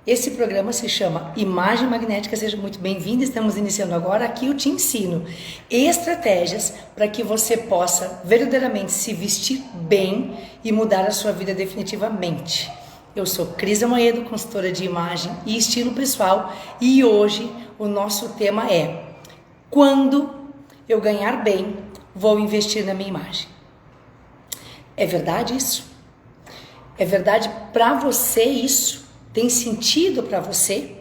Esse programa se chama Imagem Magnética, seja muito bem-vindo, estamos iniciando agora. Aqui eu te ensino estratégias para que você possa verdadeiramente se vestir bem e mudar a sua vida definitivamente. Eu sou Cris Amoedo, consultora de imagem e estilo pessoal, e hoje o nosso tema é: quando eu ganhar bem, vou investir na minha imagem. É verdade isso? É verdade para você isso? Tem sentido para você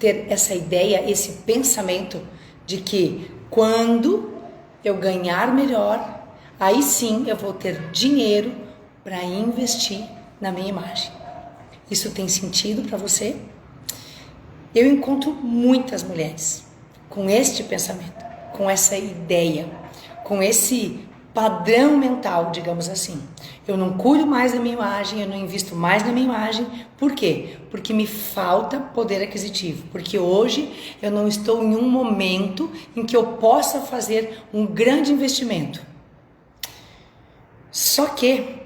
ter essa ideia, esse pensamento de que quando eu ganhar melhor, aí sim eu vou ter dinheiro para investir na minha imagem? Isso tem sentido para você? Eu encontro muitas mulheres com este pensamento, com essa ideia, com esse padrão mental, digamos assim. Eu não cuido mais da minha imagem, eu não invisto mais na minha imagem. Por quê? Porque me falta poder aquisitivo. Porque hoje eu não estou em um momento em que eu possa fazer um grande investimento. Só que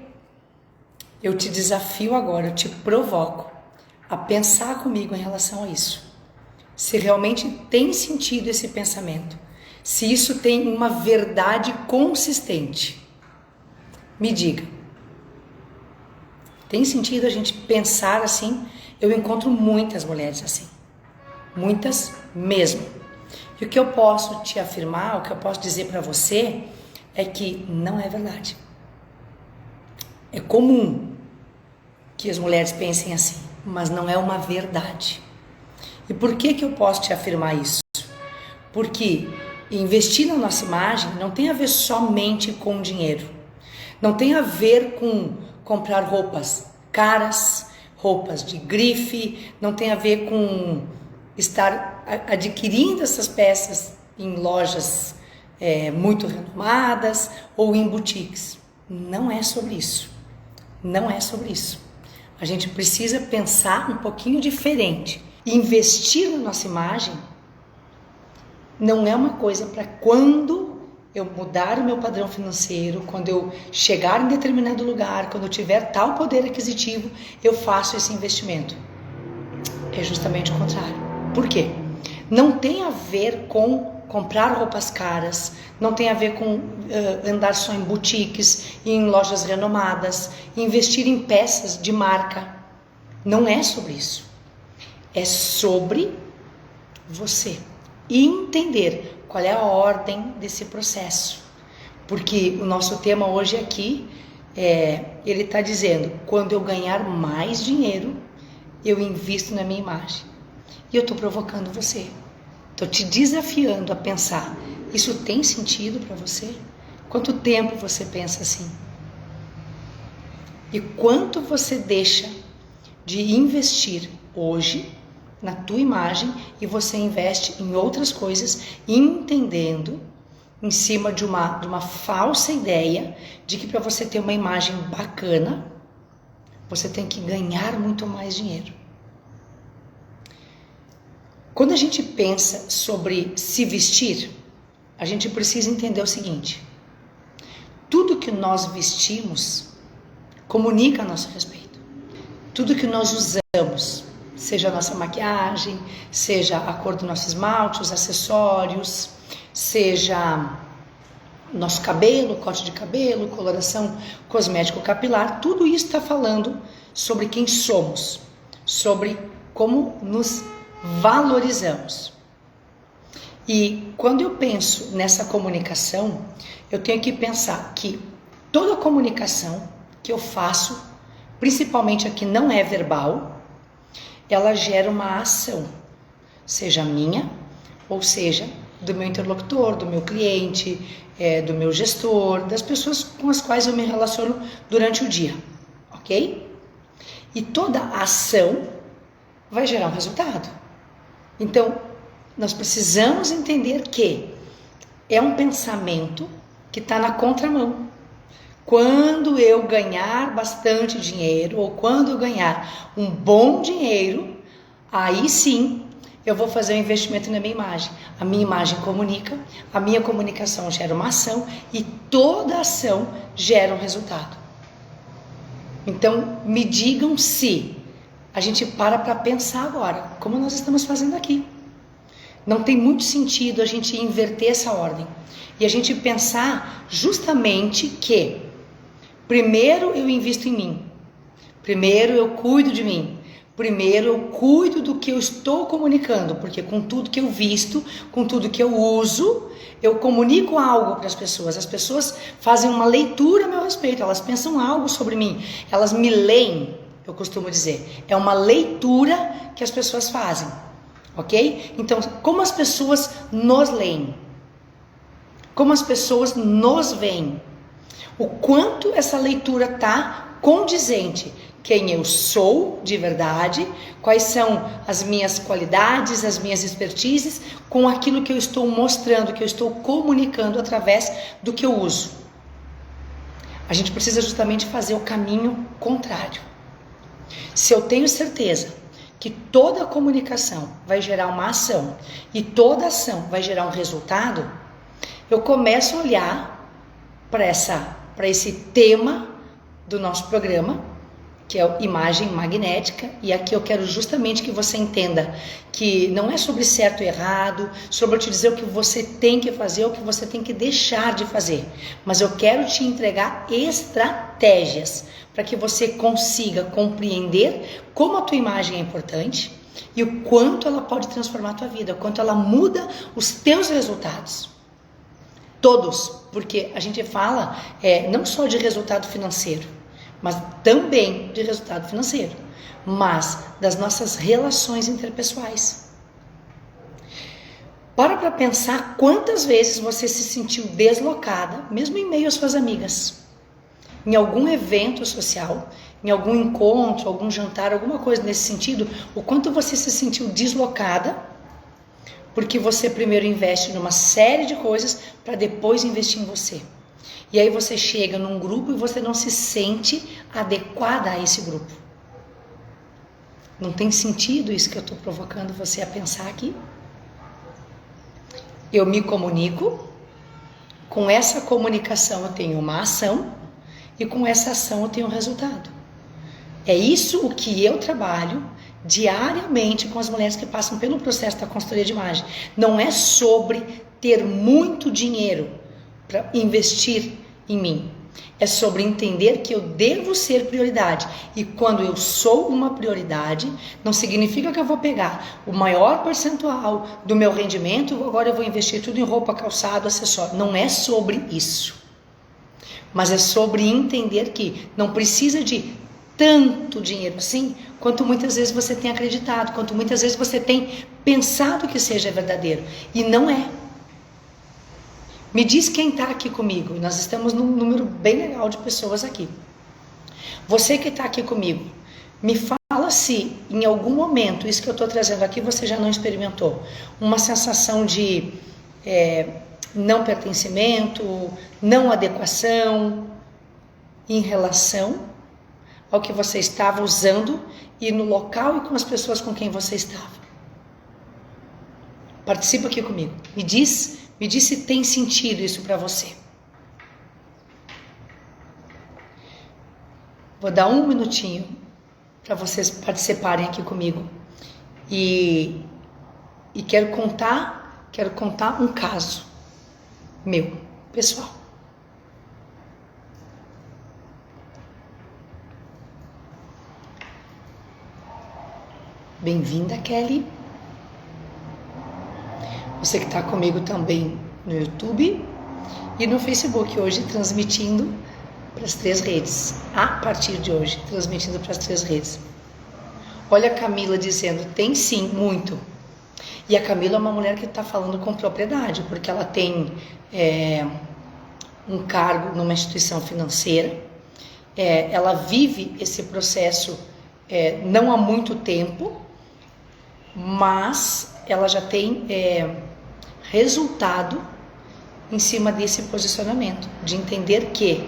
eu te desafio agora, eu te provoco a pensar comigo em relação a isso. Se realmente tem sentido esse pensamento. Se isso tem uma verdade consistente. Me diga. Tem sentido a gente pensar assim? Eu encontro muitas mulheres assim. Muitas mesmo. E o que eu posso te afirmar, o que eu posso dizer para você é que não é verdade. É comum que as mulheres pensem assim, mas não é uma verdade. E por que eu posso te afirmar isso? Porque investir na nossa imagem não tem a ver somente com dinheiro. Não tem a ver com comprar roupas caras, roupas de grife, não tem a ver com estar adquirindo essas peças em lojas muito renomadas ou em boutiques. Não é sobre isso. Não é sobre isso. A gente precisa pensar um pouquinho diferente. Investir na nossa imagem não é uma coisa para quando eu mudar o meu padrão financeiro, quando eu chegar em determinado lugar, quando eu tiver tal poder aquisitivo, eu faço esse investimento. É justamente o contrário. Por quê? Não tem a ver com comprar roupas caras, não tem a ver com andar só em boutiques, em lojas renomadas, investir em peças de marca. Não é sobre isso. É sobre você e entender qual é a ordem desse processo. Porque o nosso tema hoje aqui, ele está dizendo, quando eu ganhar mais dinheiro, eu invisto na minha imagem. E eu estou provocando você. Estou te desafiando a pensar, isso tem sentido para você? Quanto tempo você pensa assim? E quanto você deixa de investir hoje na tua imagem e você investe em outras coisas, entendendo em cima de uma falsa ideia de que para você ter uma imagem bacana, você tem que ganhar muito mais dinheiro. Quando a gente pensa sobre se vestir, a gente precisa entender o seguinte: tudo que nós vestimos comunica a nosso respeito. Tudo que nós usamos, seja a nossa maquiagem, seja a cor do nosso esmalte, os acessórios, seja nosso cabelo, corte de cabelo, coloração cosmético capilar, tudo isso está falando sobre quem somos, sobre como nos valorizamos. E quando eu penso nessa comunicação, eu tenho que pensar que toda comunicação que eu faço, principalmente a que não é verbal, ela gera uma ação, seja minha, ou seja do meu interlocutor, do meu cliente, do meu gestor, das pessoas com as quais eu me relaciono durante o dia, ok? E toda ação vai gerar um resultado. Então, nós precisamos entender que é um pensamento que está na contramão. Quando eu ganhar bastante dinheiro, ou quando eu ganhar um bom dinheiro, aí sim eu vou fazer um investimento na minha imagem. A minha imagem comunica, a minha comunicação gera uma ação e toda ação gera um resultado. Então, me digam se a gente para pensar agora, como nós estamos fazendo aqui. Não tem muito sentido a gente inverter essa ordem. E a gente pensar justamente que primeiro eu invisto em mim. Primeiro eu cuido de mim. Primeiro eu cuido do que eu estou comunicando, porque com tudo que eu visto, com tudo que eu uso, eu comunico algo para as pessoas. As pessoas fazem uma leitura a meu respeito, elas pensam algo sobre mim, elas me leem, eu costumo dizer. É uma leitura que as pessoas fazem, ok? Então, como as pessoas nos leem? Como as pessoas nos veem? O quanto essa leitura está condizente. Quem eu sou de verdade, quais são as minhas qualidades, as minhas expertises, com aquilo que eu estou mostrando, que eu estou comunicando através do que eu uso. A gente precisa justamente fazer o caminho contrário. Se eu tenho certeza que toda comunicação vai gerar uma ação e toda ação vai gerar um resultado, eu começo a olhar para esse tema do nosso programa, que é imagem magnética, e aqui eu quero justamente que você entenda que não é sobre certo e errado, sobre eu te dizer o que você tem que fazer, o que você tem que deixar de fazer, mas eu quero te entregar estratégias para que você consiga compreender como a tua imagem é importante e o quanto ela pode transformar a tua vida, o quanto ela muda os teus resultados. Todos, porque a gente fala não só de resultado financeiro, mas também de resultado financeiro, mas das nossas relações interpessoais. Para pensar quantas vezes você se sentiu deslocada, mesmo em meio às suas amigas, em algum evento social, em algum encontro, algum jantar, alguma coisa nesse sentido, o quanto você se sentiu deslocada, porque você primeiro investe numa série de coisas para depois investir em você. E aí você chega num grupo e você não se sente adequada a esse grupo. Não tem sentido isso que eu estou provocando você a pensar aqui? Eu me comunico, com essa comunicação eu tenho uma ação e com essa ação eu tenho um resultado. É isso o que eu trabalho diariamente com as mulheres que passam pelo processo da consultoria de imagem. Não é sobre ter muito dinheiro para investir em mim. É sobre entender que eu devo ser prioridade. E quando eu sou uma prioridade, não significa que eu vou pegar o maior percentual do meu rendimento, agora eu vou investir tudo em roupa, calçado, acessório. Não é sobre isso. Mas é sobre entender que não precisa de tanto dinheiro assim, quanto muitas vezes você tem acreditado, quanto muitas vezes você tem pensado que seja verdadeiro. E não é. Me diz quem está aqui comigo. Nós estamos num número bem legal de pessoas aqui. Você que está aqui comigo, me fala se em algum momento, isso que eu estou trazendo aqui, você já não experimentou. Uma sensação de não pertencimento, não adequação em relação ao que você estava usando e no local e com as pessoas com quem você estava. Participa aqui comigo. Me diz se tem sentido isso para você. Vou dar um minutinho para vocês participarem aqui comigo. E quero contar um caso meu, pessoal. Bem-vinda, Kelly. Você que está comigo também no YouTube e no Facebook, hoje transmitindo para as 3 redes. A partir de hoje, transmitindo para as 3 redes. Olha a Camila dizendo, tem sim, muito. E a Camila é uma mulher que está falando com propriedade, porque ela tem um cargo numa instituição financeira, ela vive esse processo não há muito tempo, mas ela já tem resultado em cima desse posicionamento, de entender que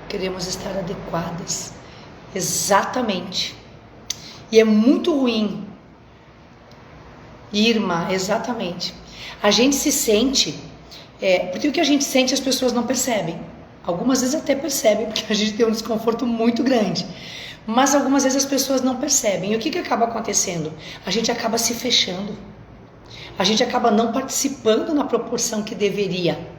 queremos estar adequadas, exatamente. E é muito ruim, Irma, exatamente. A gente se sente, porque o que a gente sente as pessoas não percebem. Algumas vezes até percebem, porque a gente tem um desconforto muito grande. Mas algumas vezes as pessoas não percebem. E o que acaba acontecendo? A gente acaba se fechando. A gente acaba não participando na proporção que deveria.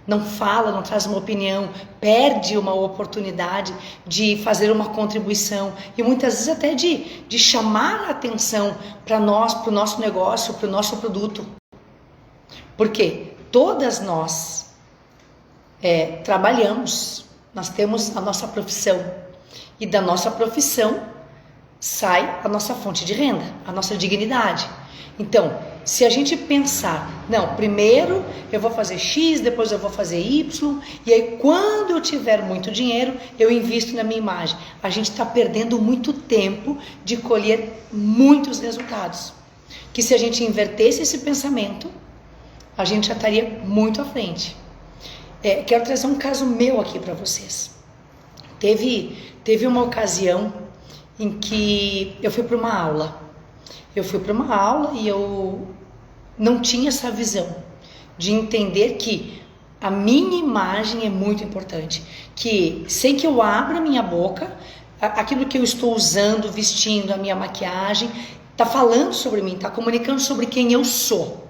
Não fala, não traz uma opinião, perde uma oportunidade de fazer uma contribuição e muitas vezes até de chamar a atenção para nós, para o nosso negócio, para o nosso produto. Porque todas nós trabalhamos, nós temos a nossa profissão e da nossa profissão sai a nossa fonte de renda, a nossa dignidade. Então, se a gente pensar, não, primeiro eu vou fazer X, depois eu vou fazer Y, e aí quando eu tiver muito dinheiro, eu invisto na minha imagem. A gente está perdendo muito tempo de colher muitos resultados. Que se a gente invertesse esse pensamento, a gente já estaria muito à frente. Quero trazer um caso meu aqui para vocês. Teve uma ocasião em que eu fui para uma aula. E eu não tinha essa visão de entender que a minha imagem é muito importante. Que sem que eu abra minha boca, aquilo que eu estou usando, vestindo, a minha maquiagem, está falando sobre mim, está comunicando sobre quem eu sou.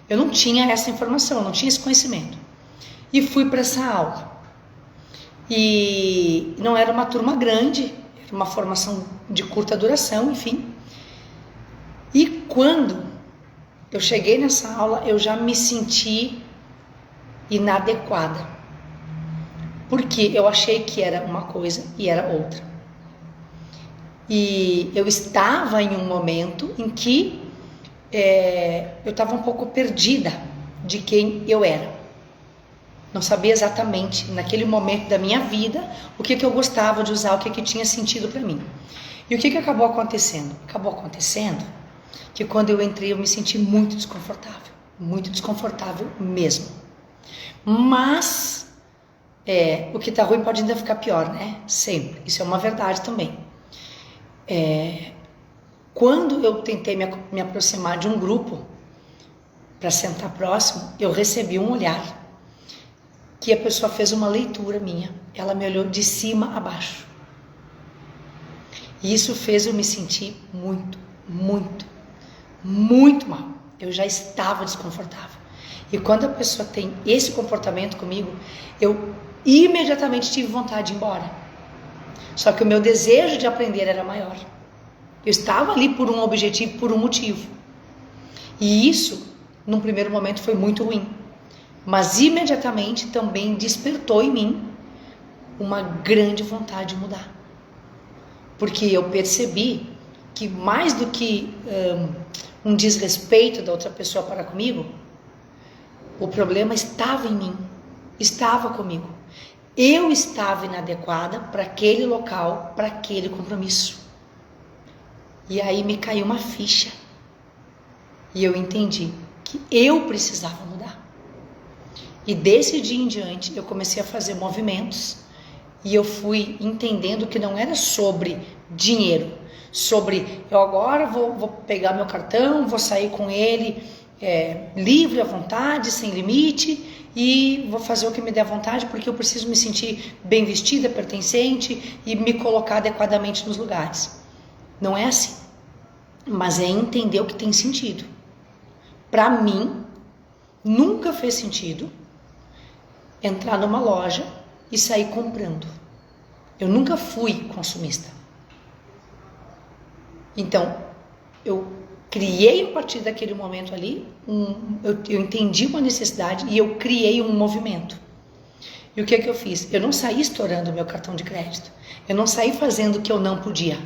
Eu não tinha essa informação, eu não tinha esse conhecimento. E fui para essa aula. E não era uma turma grande, era uma formação de curta duração, enfim. E quando eu cheguei nessa aula, eu já me senti inadequada. Porque eu achei que era uma coisa e era outra. E eu estava em um momento em que eu estava um pouco perdida de quem eu era. Não sabia exatamente, naquele momento da minha vida, o que eu gostava de usar, o que tinha sentido para mim. E o que acabou acontecendo? Acabou acontecendo que quando eu entrei eu me senti muito desconfortável mesmo. Mas o que tá ruim pode ainda ficar pior, né? Sempre, isso é uma verdade também. Quando eu tentei me aproximar de um grupo para sentar próximo, eu recebi um olhar que a pessoa fez uma leitura minha, ela me olhou de cima a baixo. E isso fez eu me sentir muito mal. Eu já estava desconfortável. E quando a pessoa tem esse comportamento comigo, eu imediatamente tive vontade de ir embora. Só que o meu desejo de aprender era maior. Eu estava ali por um objetivo, por um motivo. E isso, num primeiro momento, foi muito ruim. Mas imediatamente também despertou em mim uma grande vontade de mudar. Porque eu percebi que mais do que um desrespeito da outra pessoa para comigo, o problema estava em mim, estava comigo. Eu estava inadequada para aquele local, para aquele compromisso. E aí me caiu uma ficha. E eu entendi que eu precisava mudar. E desse dia em diante eu comecei a fazer movimentos e eu fui entendendo que não era sobre dinheiro, sobre eu agora vou pegar meu cartão, vou sair com ele livre à vontade, sem limite, e vou fazer o que me der vontade porque eu preciso me sentir bem vestida, pertencente e me colocar adequadamente nos lugares. Não é assim, mas é entender o que tem sentido. Para mim, nunca fez sentido entrar numa loja e sair comprando. Eu nunca fui consumista. Então, eu criei a partir daquele momento ali, eu entendi uma necessidade e eu criei um movimento. E o que eu fiz? Eu não saí estourando o meu cartão de crédito. Eu não saí fazendo o que eu não podia.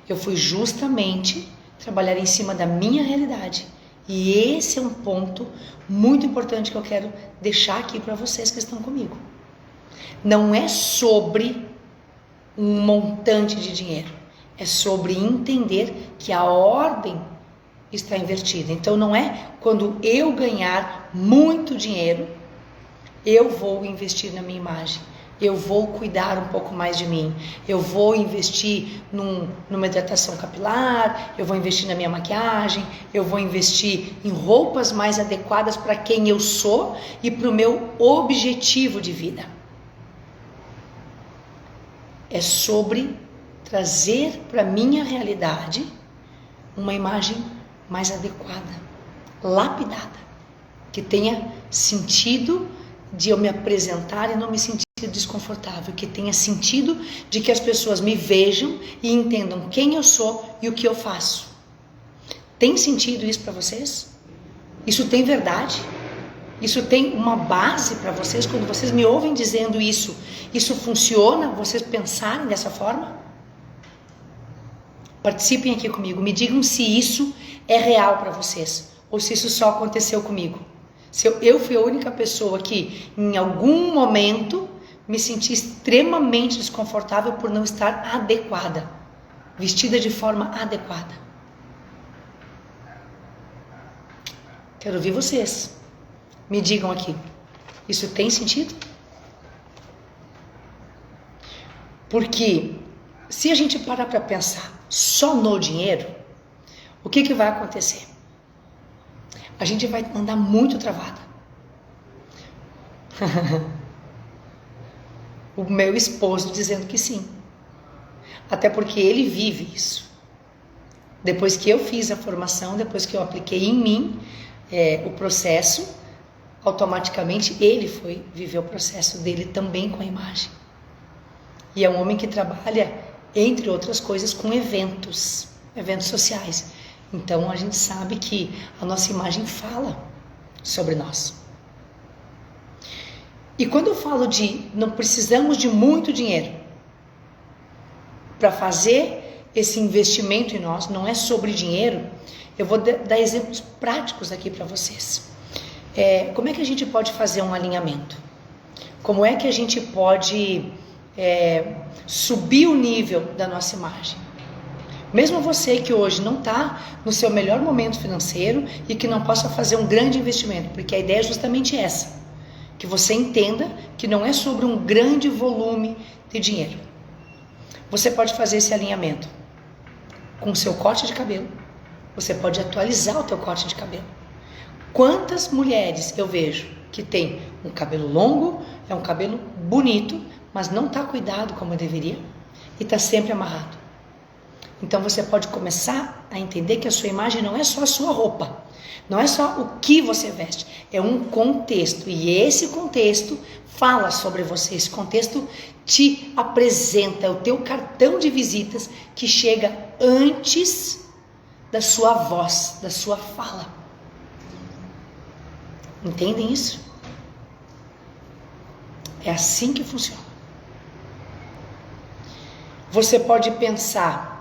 Eu fui justamente trabalhar em cima da minha realidade. E esse é um ponto muito importante que eu quero deixar aqui para vocês que estão comigo. Não é sobre um montante de dinheiro. É sobre entender que a ordem está invertida. Então não é quando eu ganhar muito dinheiro, eu vou investir na minha imagem. Eu vou cuidar um pouco mais de mim. Eu vou investir numa hidratação capilar, eu vou investir na minha maquiagem, eu vou investir em roupas mais adequadas para quem eu sou e para o meu objetivo de vida. É sobre trazer para minha realidade uma imagem mais adequada, lapidada, que tenha sentido de eu me apresentar e não me sentir desconfortável, que tenha sentido de que as pessoas me vejam e entendam quem eu sou e o que eu faço. Tem sentido isso para vocês? Isso tem verdade? Isso tem uma base para vocês? Quando vocês me ouvem dizendo isso, isso funciona? Vocês pensarem dessa forma? Participem aqui comigo, me digam se isso é real para vocês ou se isso só aconteceu comigo. Se eu fui a única pessoa que em algum momento me senti extremamente desconfortável por não estar adequada, vestida de forma adequada. Quero ouvir vocês. Me digam aqui, isso tem sentido? Porque se a gente parar para pensar só no dinheiro, o que vai acontecer? A gente vai andar muito travada. O meu esposo dizendo que sim. Até porque ele vive isso. Depois que eu fiz a formação, depois que eu apliquei em mim o processo, automaticamente ele foi viver o processo dele também com a imagem. E é um homem que trabalha, entre outras coisas, com eventos sociais. Então a gente sabe que a nossa imagem fala sobre nós. E quando eu falo de não precisamos de muito dinheiro para fazer esse investimento em nós, não é sobre dinheiro, eu vou dar exemplos práticos aqui para vocês. Como é que a gente pode fazer um alinhamento? Como é que a gente pode subir o nível da nossa imagem? Mesmo você que hoje não está no seu melhor momento financeiro e que não possa fazer um grande investimento, porque a ideia é justamente essa, que você entenda que não é sobre um grande volume de dinheiro. Você pode fazer esse alinhamento com o seu corte de cabelo, você pode atualizar o teu corte de cabelo. Quantas mulheres eu vejo que tem um cabelo longo, é um cabelo bonito, mas não está cuidado como deveria e está sempre amarrado. Então você pode começar a entender que a sua imagem não é só a sua roupa, não é só o que você veste, é um contexto, e esse contexto fala sobre você, esse contexto te apresenta, é o teu cartão de visitas que chega antes da sua voz, da sua fala. Entendem isso? É assim que funciona. Você pode pensar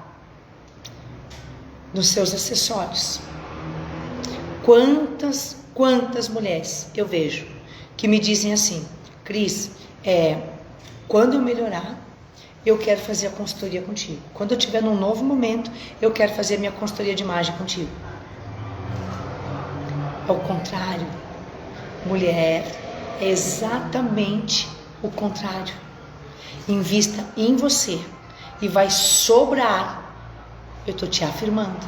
nos seus acessórios. Quantas mulheres eu vejo que me dizem assim: Cris, quando eu melhorar, eu quero fazer a consultoria contigo. Quando eu estiver num novo momento, eu quero fazer a minha consultoria de imagem contigo. Ao contrário, mulher, é exatamente o contrário. Invista em você e vai sobrar. Eu estou te afirmando.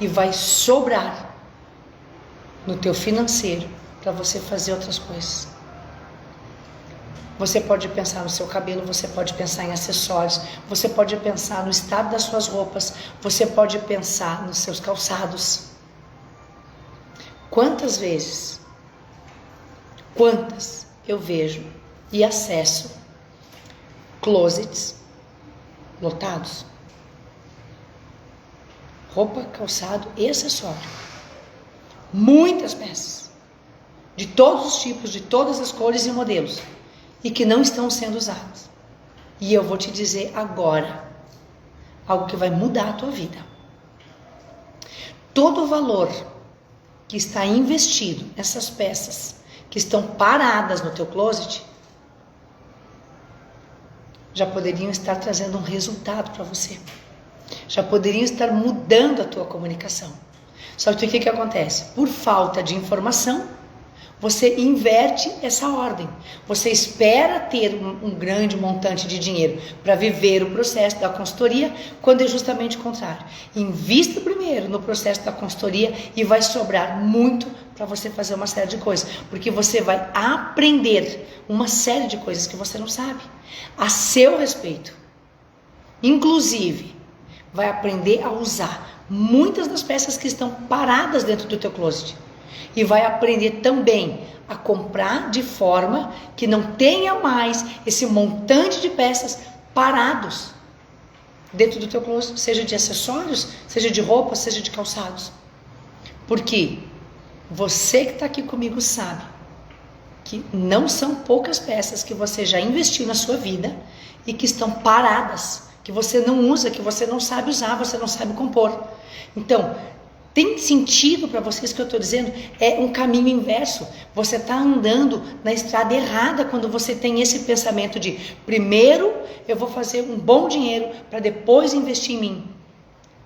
E vai sobrar no teu financeiro para você fazer outras coisas. Você pode pensar no seu cabelo, você pode pensar em acessórios, você pode pensar no estado das suas roupas, você pode pensar nos seus calçados. Quantas eu vejo e acesso closets lotados? Roupa, calçado e acessório. Muitas peças. De todos os tipos, de todas as cores e modelos. E que não estão sendo usadas. E eu vou te dizer agora algo que vai mudar a tua vida. Todo o valor que está investido nessas peças que estão paradas no teu closet já poderiam estar trazendo um resultado para você. Já poderiam estar mudando a tua comunicação. Só que o que acontece? Por falta de informação, você inverte essa ordem. Você espera ter um grande montante de dinheiro para viver o processo da consultoria, quando é justamente o contrário. Invista primeiro no processo da consultoria e vai sobrar muito para você fazer uma série de coisas. Porque você vai aprender uma série de coisas que você não sabe a seu respeito. Inclusive, vai aprender a usar muitas das peças que estão paradas dentro do teu closet. E vai aprender também a comprar de forma que não tenha mais esse montante de peças parados dentro do teu closet, seja de acessórios, seja de roupas, seja de calçados. Porque você que está aqui comigo sabe que não são poucas peças que você já investiu na sua vida e que estão paradas, que você não usa, que você não sabe usar, você não sabe compor. Então, tem sentido para vocês que eu estou dizendo? É um caminho inverso. Você está andando na estrada errada quando você tem esse pensamento de primeiro eu vou fazer um bom dinheiro para depois investir em mim.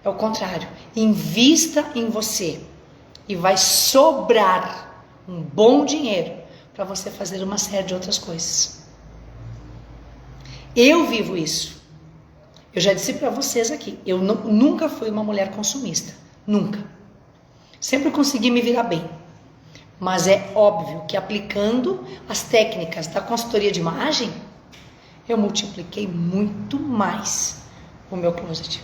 É o contrário. Invista em você e vai sobrar um bom dinheiro para você fazer uma série de outras coisas. Eu vivo isso. Eu já disse para vocês aqui, eu nunca fui uma mulher consumista. Nunca. Sempre consegui me virar bem. Mas é óbvio que aplicando as técnicas da consultoria de imagem, eu multipliquei muito mais o meu closet.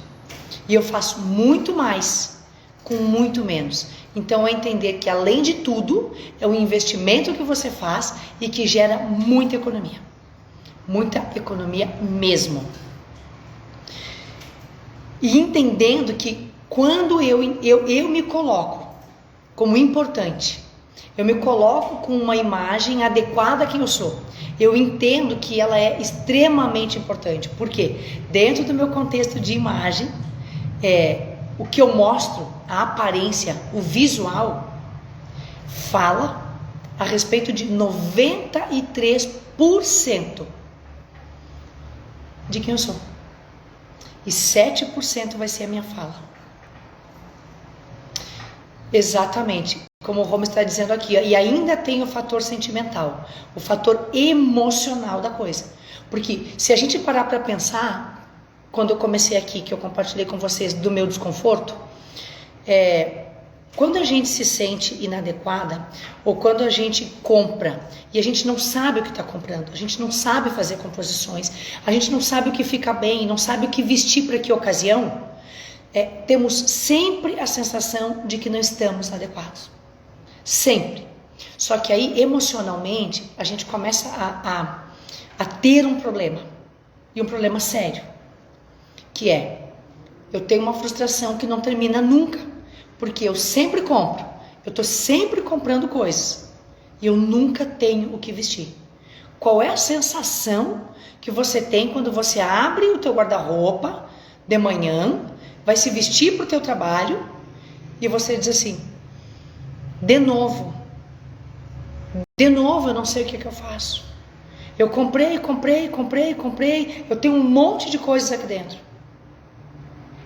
E eu faço muito mais com muito menos. Então é entender que além de tudo, é um investimento que você faz e que gera muita economia. Muita economia mesmo. E entendendo que quando eu me coloco como importante, eu me coloco com uma imagem adequada a quem eu sou, eu entendo que ela é extremamente importante. Por quê? Dentro do meu contexto de imagem, o que eu mostro, a aparência, o visual, fala a respeito de 93% de quem eu sou. E 7% vai ser a minha fala. Exatamente, como o Romo está dizendo aqui. E ainda tem o fator sentimental, o fator emocional da coisa. Porque se a gente parar para pensar, quando eu comecei aqui, que eu compartilhei com vocês do meu desconforto, quando a gente se sente inadequada, ou quando a gente compra e a gente não sabe o que está comprando, a gente não sabe fazer composições, a gente não sabe o que fica bem, não sabe o que vestir para que ocasião, temos sempre a sensação de que não estamos adequados. Sempre. Só que aí, emocionalmente, a gente começa a ter um problema. E um problema sério. Que eu tenho uma frustração que não termina nunca. Porque eu sempre compro. Eu estou sempre comprando coisas. E eu nunca tenho o que vestir. Qual é a sensação que você tem quando você abre o teu guarda-roupa de manhã, vai se vestir para o teu trabalho e você diz assim, de novo eu não sei o que eu faço. Eu comprei, eu tenho um monte de coisas aqui dentro.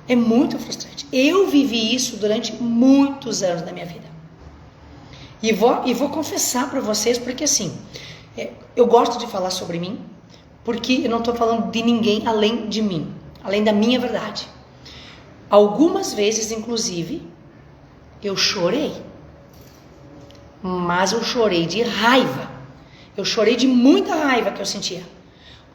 É muito frustrante. Eu vivi isso durante muitos anos da minha vida. E vou confessar para vocês, porque assim, eu gosto de falar sobre mim, porque eu não estou falando de ninguém além de mim, além da minha verdade. Algumas vezes, inclusive, eu chorei. Mas eu chorei de raiva. Eu chorei de muita raiva que eu sentia.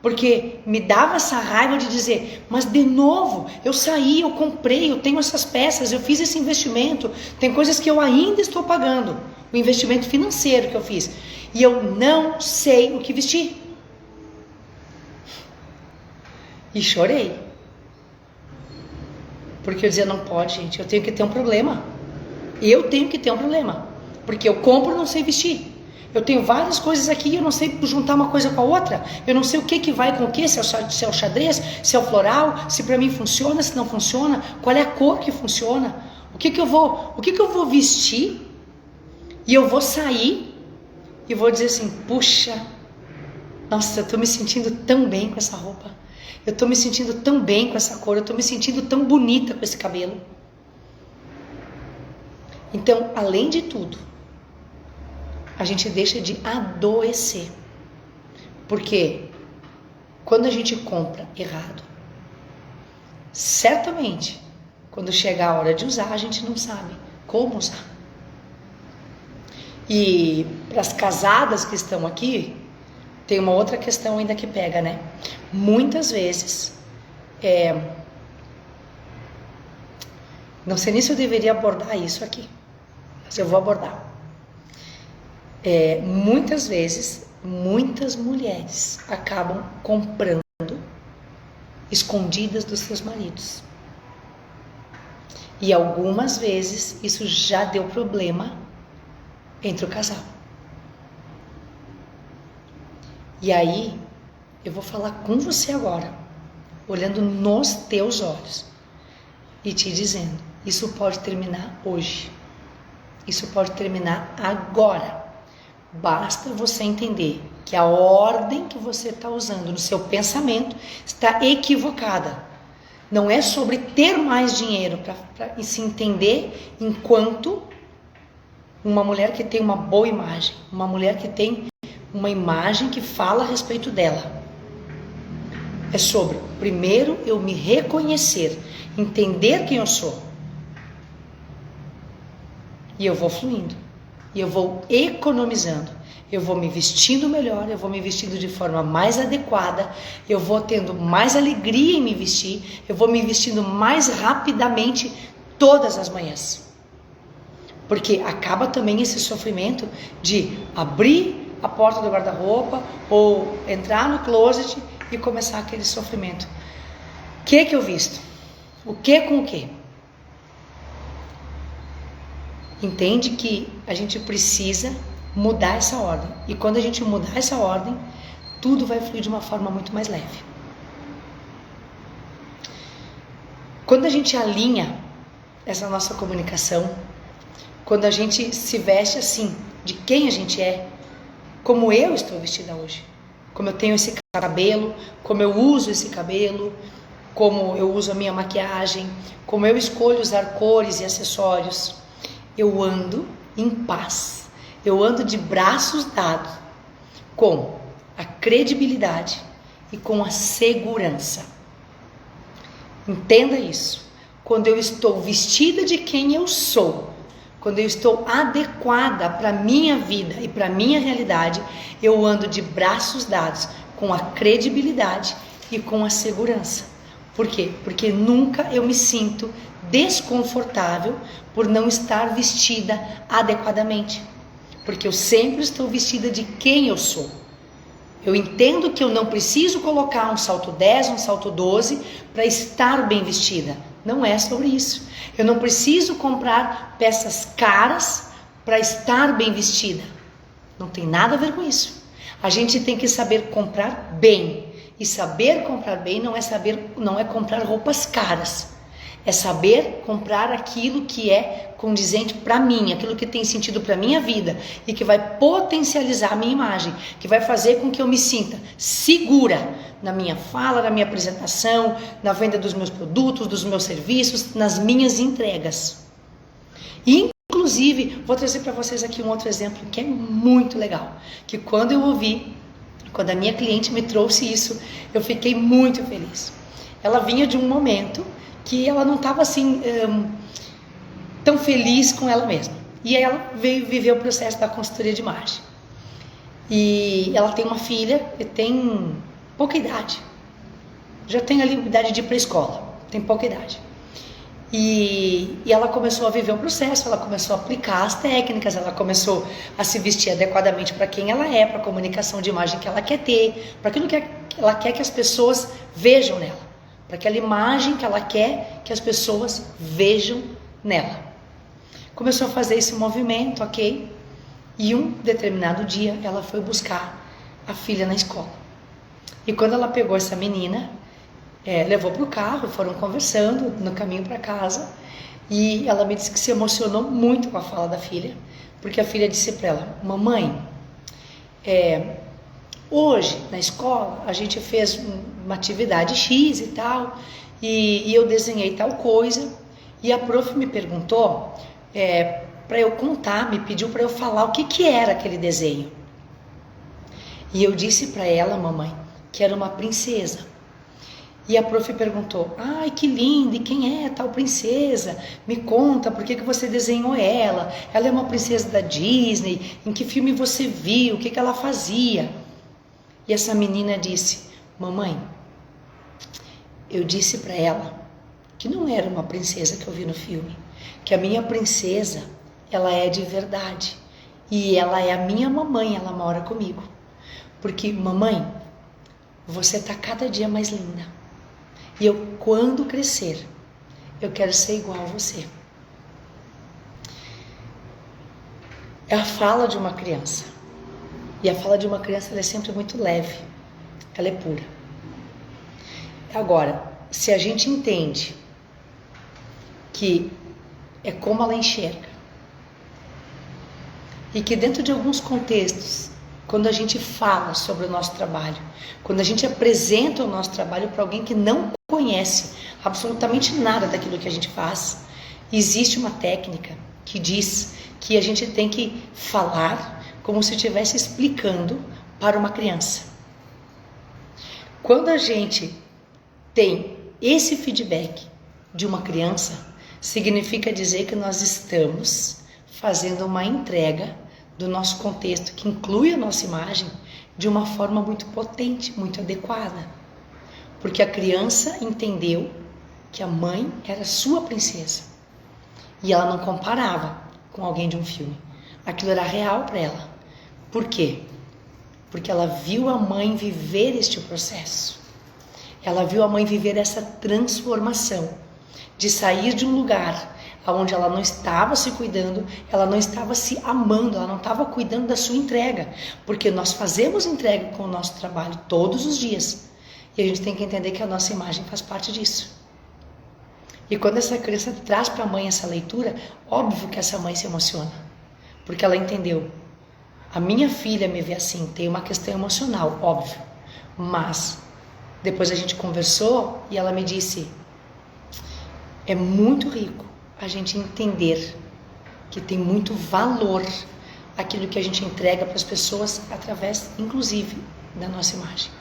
Porque me dava essa raiva de dizer, mas de novo, eu saí, eu comprei, eu tenho essas peças, eu fiz esse investimento. Tem coisas que eu ainda estou pagando. O investimento financeiro que eu fiz. E eu não sei o que vestir. E chorei. Porque eu dizia, não pode, gente, eu tenho que ter um problema. Eu tenho que ter um problema. Porque eu compro e não sei vestir. Eu tenho várias coisas aqui e eu não sei juntar uma coisa com a outra. Eu não sei o que vai com o que, se é o xadrez, se é o floral, se pra mim funciona, se não funciona, qual é a cor que funciona, o que eu vou vestir, e eu vou sair e vou dizer assim, puxa, nossa, eu tô me sentindo tão bem com essa roupa. Eu tô me sentindo tão bem com essa cor, eu tô me sentindo tão bonita com esse cabelo. Então, além de tudo, a gente deixa de adoecer. Porque quando a gente compra errado, certamente, quando chegar a hora de usar, a gente não sabe como usar. E para as casadas que estão aqui, tem uma outra questão ainda que pega, né? Muitas vezes, Não sei nem se eu deveria abordar isso aqui, mas eu vou abordar. Muitas vezes, muitas mulheres acabam comprando escondidas dos seus maridos. E algumas vezes isso já deu problema entre o casal. E aí, eu vou falar com você agora, olhando nos teus olhos e te dizendo, isso pode terminar hoje. Isso pode terminar agora. Basta você entender que a ordem que você está usando no seu pensamento está equivocada. Não é sobre ter mais dinheiro para se entender enquanto uma mulher que tem uma boa imagem, uma mulher que tem uma imagem que fala a respeito dela. É sobre, primeiro, eu me reconhecer, entender quem eu sou. E eu vou fluindo. E eu vou economizando. Eu vou me vestindo melhor, eu vou me vestindo de forma mais adequada, eu vou tendo mais alegria em me vestir, eu vou me vestindo mais rapidamente todas as manhãs. Porque acaba também esse sofrimento de abrir a porta do guarda-roupa ou entrar no closet e começar aquele sofrimento. O que eu visto? O que com o que? Entende que a gente precisa mudar essa ordem. E quando a gente mudar essa ordem, tudo vai fluir de uma forma muito mais leve. Quando a gente alinha essa nossa comunicação, quando a gente se veste assim, de quem a gente é, como eu estou vestida hoje, como eu tenho esse cabelo, como eu uso esse cabelo, como eu uso a minha maquiagem, como eu escolho usar cores e acessórios, eu ando em paz. Eu ando de braços dados com a credibilidade e com a segurança. Entenda isso. Quando eu estou vestida de quem eu sou, quando eu estou adequada para a minha vida e para a minha realidade, eu ando de braços dados com a credibilidade e com a segurança. Por quê? Porque nunca eu me sinto desconfortável por não estar vestida adequadamente. Porque eu sempre estou vestida de quem eu sou. Eu entendo que eu não preciso colocar um salto 10, um salto 12 para estar bem vestida. Não é sobre isso. Eu não preciso comprar peças caras para estar bem vestida. Não tem nada a ver com isso. A gente tem que saber comprar bem. E saber comprar bem não é comprar roupas caras. É saber comprar aquilo que é condizente para mim, aquilo que tem sentido para minha vida e que vai potencializar a minha imagem, que vai fazer com que eu me sinta segura na minha fala, na minha apresentação, na venda dos meus produtos, dos meus serviços, nas minhas entregas. E, inclusive, vou trazer para vocês aqui um outro exemplo que é muito legal, que quando eu ouvi, quando a minha cliente me trouxe isso, eu fiquei muito feliz. Ela vinha de um momento que ela não estava assim tão feliz com ela mesma. E aí ela veio viver o processo da consultoria de imagem. E ela tem uma filha que tem pouca idade. Já tem ali idade de ir para a escola, tem pouca idade. E ela começou a viver o processo, ela começou a aplicar as técnicas, ela começou a se vestir adequadamente para quem ela é, para a comunicação de imagem que ela quer ter, para aquilo que ela quer que as pessoas vejam nela. Para aquela imagem que ela quer que as pessoas vejam nela. Começou a fazer esse movimento, ok? E um determinado dia ela foi buscar a filha na escola. E quando ela pegou essa menina, levou para o carro, foram conversando no caminho para casa. E ela me disse que se emocionou muito com a fala da filha, porque a filha disse para ela: mamãe, hoje na escola a gente fez uma atividade X e tal, e eu desenhei tal coisa, e a prof me perguntou para eu contar, me pediu para eu falar o que era aquele desenho. E eu disse para ela, mamãe, que era uma princesa. E a prof perguntou: ai, que linda, e quem é tal princesa? Me conta, por que você desenhou ela? Ela é uma princesa da Disney? Em que filme você viu? O que ela fazia? E essa menina disse: mamãe, eu disse para ela que não era uma princesa que eu vi no filme, que a minha princesa, ela é de verdade. E ela é a minha mamãe, ela mora comigo. Porque, mamãe, você tá cada dia mais linda. E eu, quando crescer, eu quero ser igual a você. É a fala de uma criança. E a fala de uma criança, ela é sempre muito leve. Ela é pura. Agora, se a gente entende que é como ela enxerga, e que dentro de alguns contextos, quando a gente fala sobre o nosso trabalho, quando a gente apresenta o nosso trabalho para alguém que não conhece absolutamente nada daquilo que a gente faz, existe uma técnica que diz que a gente tem que falar como se estivesse explicando para uma criança. Quando a gente tem esse feedback de uma criança, significa dizer que nós estamos fazendo uma entrega do nosso contexto, que inclui a nossa imagem, de uma forma muito potente, muito adequada. Porque a criança entendeu que a mãe era sua princesa. E ela não comparava com alguém de um filme. Aquilo era real para ela. Por quê? Porque ela viu a mãe viver este processo. Ela viu a mãe viver essa transformação de sair de um lugar onde ela não estava se cuidando, ela não estava se amando, ela não estava cuidando da sua entrega, porque nós fazemos entrega com o nosso trabalho todos os dias, e a gente tem que entender que a nossa imagem faz parte disso. E quando essa criança traz para a mãe essa leitura, óbvio que essa mãe se emociona, porque ela entendeu. A minha filha me vê assim, tem uma questão emocional, óbvio, mas depois a gente conversou e ela me disse, é muito rico a gente entender que tem muito valor aquilo que a gente entrega para as pessoas através, inclusive, da nossa imagem.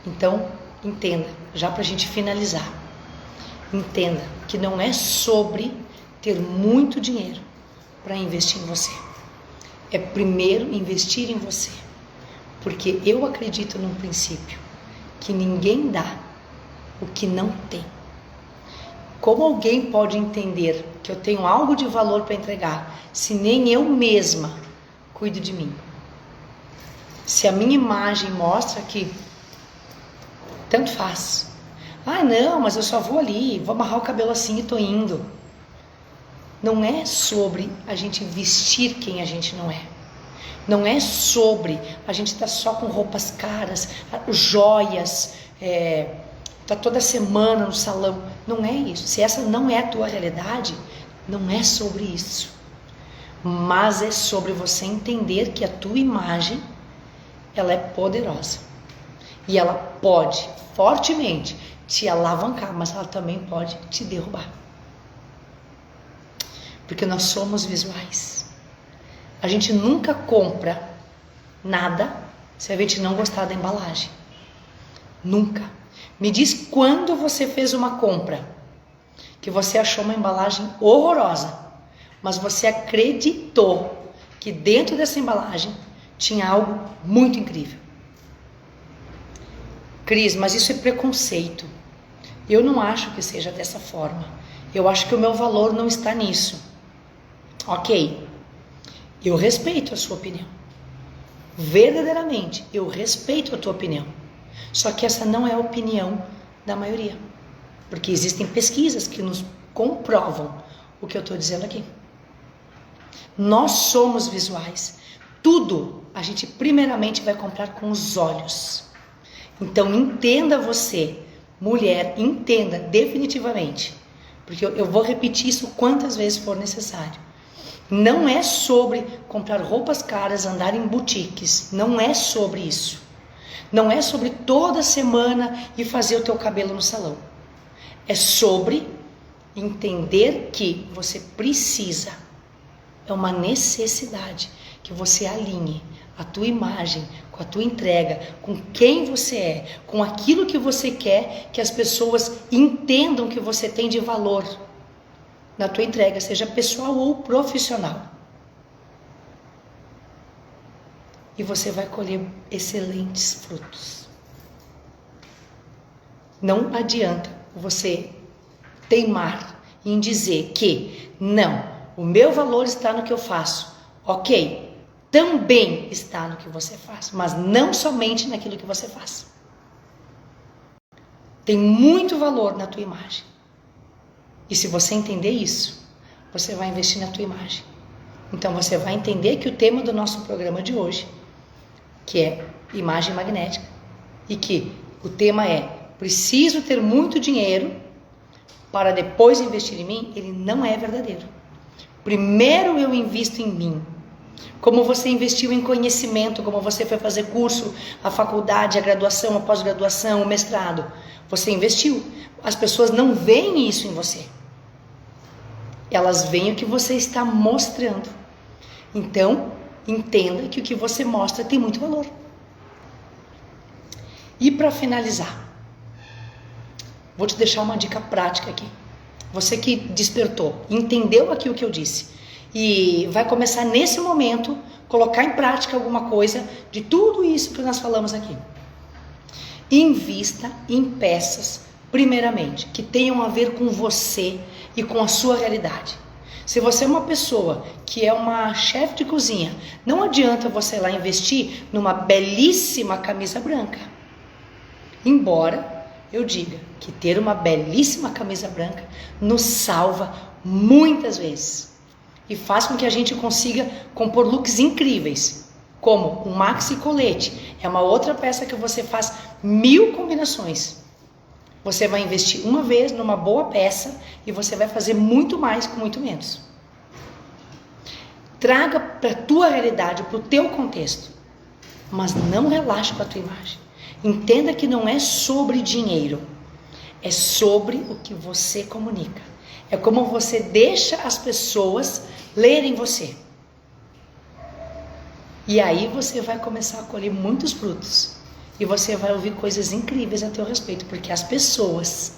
Então, entenda, já para a gente finalizar, entenda que não é sobre ter muito dinheiro para investir em você. É primeiro investir em você, porque eu acredito num princípio, que ninguém dá o que não tem. Como alguém pode entender que eu tenho algo de valor para entregar, se nem eu mesma cuido de mim? Se a minha imagem mostra que tanto faz. Ah, não, mas eu só vou ali, vou amarrar o cabelo assim e tô indo. Não é sobre a gente vestir quem a gente não é. Não é sobre a gente estar só com roupas caras, joias, tá toda semana no salão. Não é isso. Se essa não é a tua realidade, não é sobre isso. Mas é sobre você entender que a tua imagem, ela é poderosa. E ela pode, fortemente, te alavancar, mas ela também pode te derrubar. Porque nós somos visuais. A gente nunca compra nada se a gente não gostar da embalagem. Nunca. Me diz quando você fez uma compra que você achou uma embalagem horrorosa, mas você acreditou que dentro dessa embalagem tinha algo muito incrível. Cris, mas isso é preconceito. Eu não acho que seja dessa forma. Eu acho que o meu valor não está nisso. Ok. Eu respeito a sua opinião. Verdadeiramente, eu respeito a tua opinião. Só que essa não é a opinião da maioria. Porque existem pesquisas que nos comprovam o que eu estou dizendo aqui. Nós somos visuais. Tudo a gente primeiramente vai comprar com os olhos. Então entenda você, mulher, entenda definitivamente. Porque eu vou repetir isso quantas vezes for necessário. Não é sobre comprar roupas caras, andar em boutiques. Não é sobre isso. Não é sobre toda semana ir fazer o teu cabelo no salão. É sobre entender que você precisa. É uma necessidade que você alinhe a tua imagem com a tua entrega, com quem você é, com aquilo que você quer que as pessoas entendam que você tem de valor na tua entrega, seja pessoal ou profissional. E você vai colher excelentes frutos. Não adianta você teimar em dizer que não, o meu valor está no que eu faço. Ok, também está no que você faz, mas não somente naquilo que você faz. Tem muito valor na tua imagem. E se você entender isso, você vai investir na tua imagem. Então você vai entender que o tema do nosso programa de hoje, que é imagem magnética, e que o tema é preciso ter muito dinheiro para depois investir em mim, ele não é verdadeiro. Primeiro eu invisto em mim. Como você investiu em conhecimento, como você foi fazer curso, a faculdade, a graduação, a pós-graduação, o mestrado. Você investiu. As pessoas não veem isso em você. Elas veem o que você está mostrando. Então, entenda que o que você mostra tem muito valor. E para finalizar, vou te deixar uma dica prática aqui. Você que despertou, entendeu aqui o que eu disse e vai começar nesse momento colocar em prática alguma coisa de tudo isso que nós falamos aqui. Invista em peças, primeiramente, que tenham a ver com você e com a sua realidade. Se você é uma pessoa que é uma chefe de cozinha, não adianta você ir lá investir numa belíssima camisa branca. Embora eu diga que ter uma belíssima camisa branca nos salva muitas vezes e faz com que a gente consiga compor looks incríveis, como um maxi colete. É uma outra peça que você faz 1000 combinações. Você vai investir uma vez numa boa peça e você vai fazer muito mais com muito menos. Traga para a tua realidade, para o teu contexto, mas não relaxe com a tua imagem. Entenda que não é sobre dinheiro, é sobre o que você comunica. É como você deixa as pessoas lerem você. E aí você vai começar a colher muitos frutos. E você vai ouvir coisas incríveis a teu respeito, porque as pessoas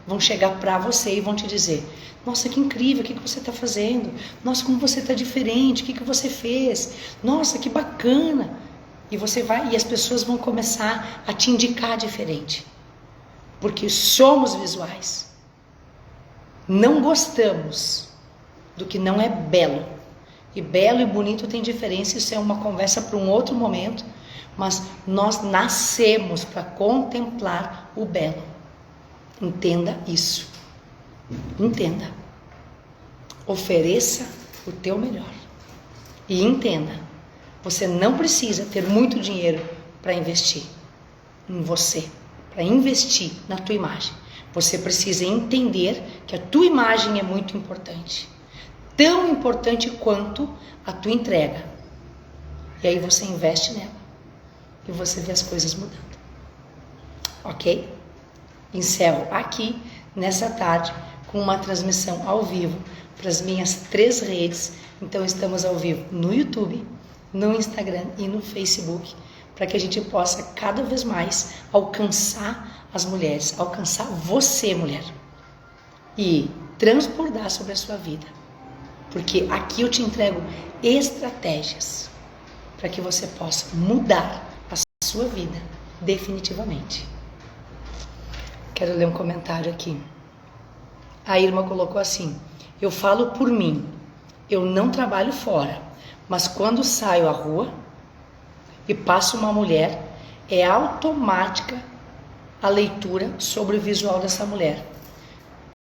vão chegar para você e vão te dizer: nossa, que incrível, o que você está fazendo? Nossa, como você está diferente, o que você fez? Nossa, que bacana. E você vai, e as pessoas vão começar a te indicar diferente. Porque somos visuais. Não gostamos do que não é belo. E belo e bonito tem diferença, isso é uma conversa para um outro momento. Mas nós nascemos para contemplar o belo. Entenda isso. Entenda. Ofereça o teu melhor. E entenda. Você não precisa ter muito dinheiro para investir em você, para investir na tua imagem. Você precisa entender que a tua imagem é muito importante. Tão importante quanto a tua entrega. E aí você investe nela. E você vê as coisas mudando. Ok? Encerro aqui, nessa tarde, com uma transmissão ao vivo para as minhas 3 redes. Então estamos ao vivo no YouTube, no Instagram e no Facebook, para que a gente possa cada vez mais alcançar as mulheres, alcançar você, mulher, e transbordar sobre a sua vida. Porque aqui eu te entrego estratégias para que você possa mudar a sua vida definitivamente. Quero ler um comentário aqui. A Irma colocou assim: eu falo por mim, eu não trabalho fora, mas quando saio à rua e passo uma mulher, é automática a leitura sobre o visual dessa mulher.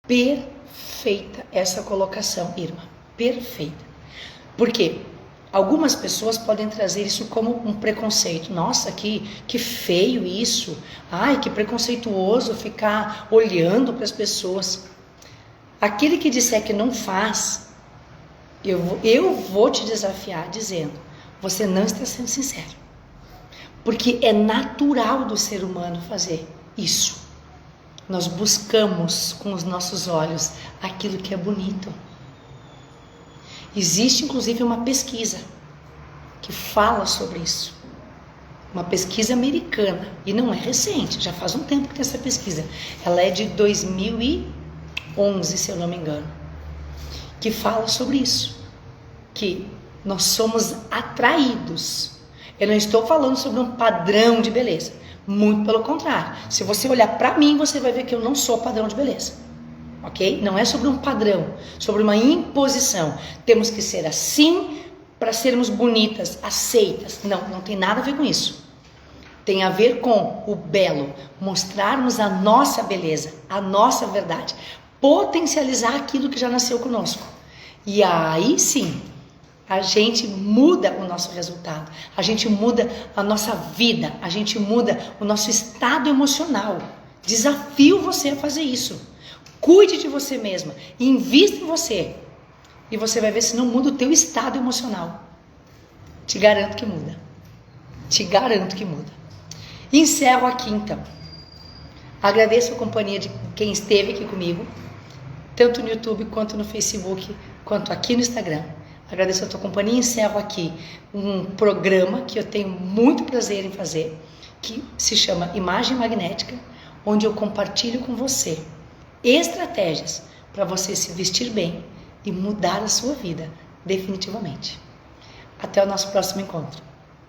Perfeita essa colocação, Irma. Perfeita. Por quê? Algumas pessoas podem trazer isso como um preconceito. Nossa, que feio isso. Ai, que preconceituoso ficar olhando para as pessoas. Aquele que disser que não faz, eu vou te desafiar dizendo: você não está sendo sincero. Porque é natural do ser humano fazer isso. Nós buscamos com os nossos olhos aquilo que é bonito. Existe inclusive uma pesquisa que fala sobre isso. Uma pesquisa americana. E não é recente, já faz um tempo que tem essa pesquisa. Ela é de 2011, se eu não me engano. Que fala sobre isso. Que nós somos atraídos. Eu não estou falando sobre um padrão de beleza, Muito pelo contrário. Se você olhar pra mim, você vai ver que eu não sou padrão de beleza. Ok? Não é sobre um padrão, sobre uma imposição. Temos que ser assim para sermos bonitas, aceitas. Não, não tem nada a ver com isso. Tem a ver com o belo, mostrarmos a nossa beleza, a nossa verdade, potencializar aquilo que já nasceu conosco. E aí sim, a gente muda o nosso resultado, a gente muda a nossa vida, a gente muda o nosso estado emocional. Desafio você a fazer isso. Cuide de você mesma, invista em você e você vai ver se não muda o teu estado emocional. Te garanto que muda. Te garanto que muda. Encerro aqui então. Agradeço a companhia de quem esteve aqui comigo, tanto no YouTube quanto no Facebook, quanto aqui no Instagram. Agradeço a tua companhia e encerro aqui um programa que eu tenho muito prazer em fazer, que se chama Imagem Magnética, onde eu compartilho com você estratégias para você se vestir bem e mudar a sua vida definitivamente. Até o nosso próximo encontro.